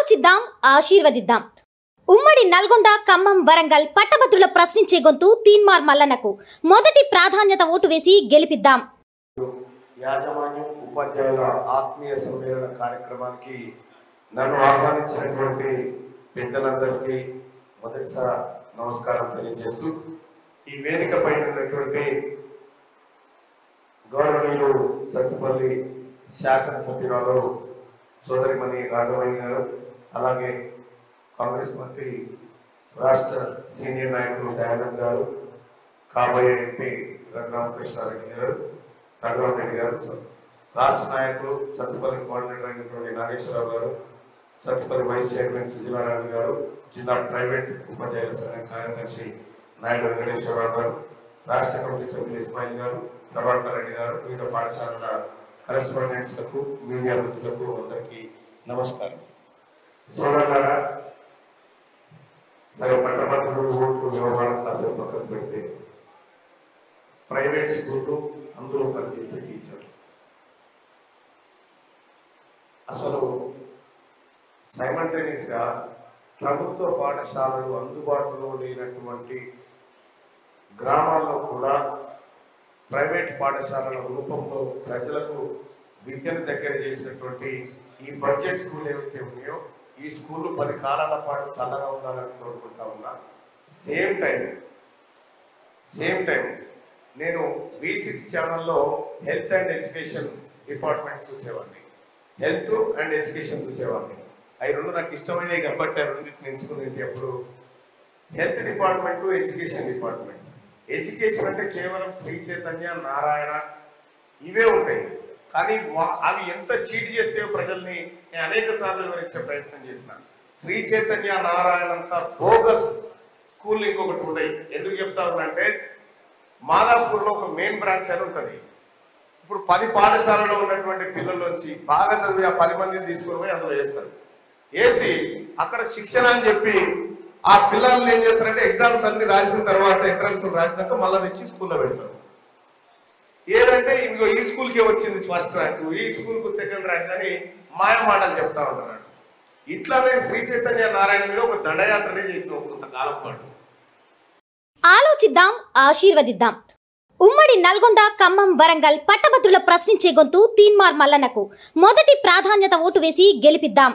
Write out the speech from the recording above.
ఆలోచిద్దాం, ఆశీర్వదిద్దాం. ఉమ్మడి నల్గొండ, ఖమ్మం, వరంగల్ పట్టభద్రుల ప్రశ్నించే గొంతు తీన్మార్ మల్లన్నకు మొదటి ప్రాధాన్యత ఓటు వేసి గెలిపిద్దాం. యాజమాన్యం ఉపాధ్యాయుల ఆత్మీయ సమ్మేళన కార్యక్రమానికి నన్ను ఆహ్వానించినటువంటి పెద్దలందరికీ మొదటిసారి నమస్కారం తెలియజేస్తూ, ఈ వేదిక పైన ఉన్నటువంటి గౌరవనీయులు సత్తుపల్లి శాసనసభ్యురాలు సోదరిమణి రాఘవయ్య గారు, అలాగే కాంగ్రెస్ పార్టీ రాష్ట్ర సీనియర్ నాయకులు దయానంద్ గారు, కాబోయే ఎంపీ రఘురామకృష్ణారెడ్డి గారు, రఘురామరెడ్డి గారు, రాష్ట్ర నాయకులు సత్తుపల్లి కోఆర్డినేటర్ అయినటువంటి నాగేశ్వరరావు గారు, సత్తుపల్లి వైస్ చైర్మన్ సుజలారాణి గారు, జిల్లా ప్రైవేట్ ఉపాధ్యాయుల సంఘ కార్యదర్శి నాయుడు వెంకటేశ్వరరావు గారు, రాష్ట్ర కమిటీ సభ్యులు ఇస్మాయిల్ గారు, ప్రభాకర్ రెడ్డి గారు, వివిధ పాఠశాలల కరెస్పాండెంట్స్లకు, మీడియా మిత్రులకు అందరికీ నమస్కారం. సోదరులారా, సరే పట్టభద్రులు ఓట్లు వ్యవహారం కాసేపు పక్కన పెడితే, ప్రైవేట్ స్కూళ్ళు అందరూ పనిచేసే టీచర్లు అసలు సైమల్టేనియస్గా ప్రభుత్వ పాఠశాలలు అందుబాటులో లేనటువంటి గ్రామాల్లో కూడా ప్రైవేట్ పాఠశాలల రూపంలో ప్రజలకు విద్యను దగ్గర చేసినటువంటి ఈ బడ్జెట్ స్కూల్ ఏవైతే ఉన్నాయో, ఈ స్కూళ్ళు 10 కాలాల పాటు చల్లగా ఉండాలని కోరుకుంటా ఉన్నా. సేమ్ టైం నేను V6 ఛానల్లో హెల్త్ అండ్ ఎడ్యుకేషన్ డిపార్ట్మెంట్ చూసేవాడిని, హెల్త్ అండ్ ఎడ్యుకేషన్ చూసేవాడిని. అవి రెండు నాకు ఇష్టమైనవి కాబట్టి ఆ రెండింటిని ఎంచుకునేది. అప్పుడు health department, education department. Education అంటే కేవలం శ్రీ చైతన్య, నారాయణ ఇవే ఉంటాయి, కానీ అవి ఎంత చీట్ చేస్తే ప్రజల్ని నేను అనేక సార్లు వివరించే ప్రయత్నం చేసిన. శ్రీ చైతన్య, నారాయణ అంతా బోగస్ స్కూల్ ఇంకొకటి ఉన్నాయి. ఎందుకు చెప్తా ఉందంటే, మాదాపూర్లో ఒక మెయిన్ బ్రాంచ్ అని ఉంటుంది. ఇప్పుడు 10 పాఠశాలలో ఉన్నటువంటి పిల్లలు వచ్చి బాగా చదివి ఆ 10 మందిని తీసుకుని పోయి అందులో వేస్తారు. వేసి అక్కడ శిక్షణ అని చెప్పి ఆ పిల్లల్ని ఏం చేస్తారంటే, ఎగ్జామ్స్ అన్ని రాసిన తర్వాత, ఎంట్రన్స్ రాసినాక మళ్ళీ తెచ్చి స్కూల్లో పెడతారు. ఏదంటే ఇంకో ఈ స్కూల్కే వచ్చింది ఫస్ట్ ర్యాంకు, ఈ స్కూల్కు సెకండ్ ర్యాంక్ అని మాయ మాటలు చెప్తా ఉంటున్నాడు. ఇట్లానే శ్రీ చైతన్య నారాయణ మీద ఒక దండయాత్రనే చేసిన కొంతకాలం పాటు. ఆలోచిద్దాం, ఆశీర్వదిద్దాం. ఉమ్మడి నల్గొండ, ఖమ్మం, వరంగల్ పట్టభద్రుల ప్రశ్నించే గొంతు తీన్మార్ మల్లన్నకు మొదటి ప్రాధాన్యత ఓటు వేసి గెలిపిద్దాం.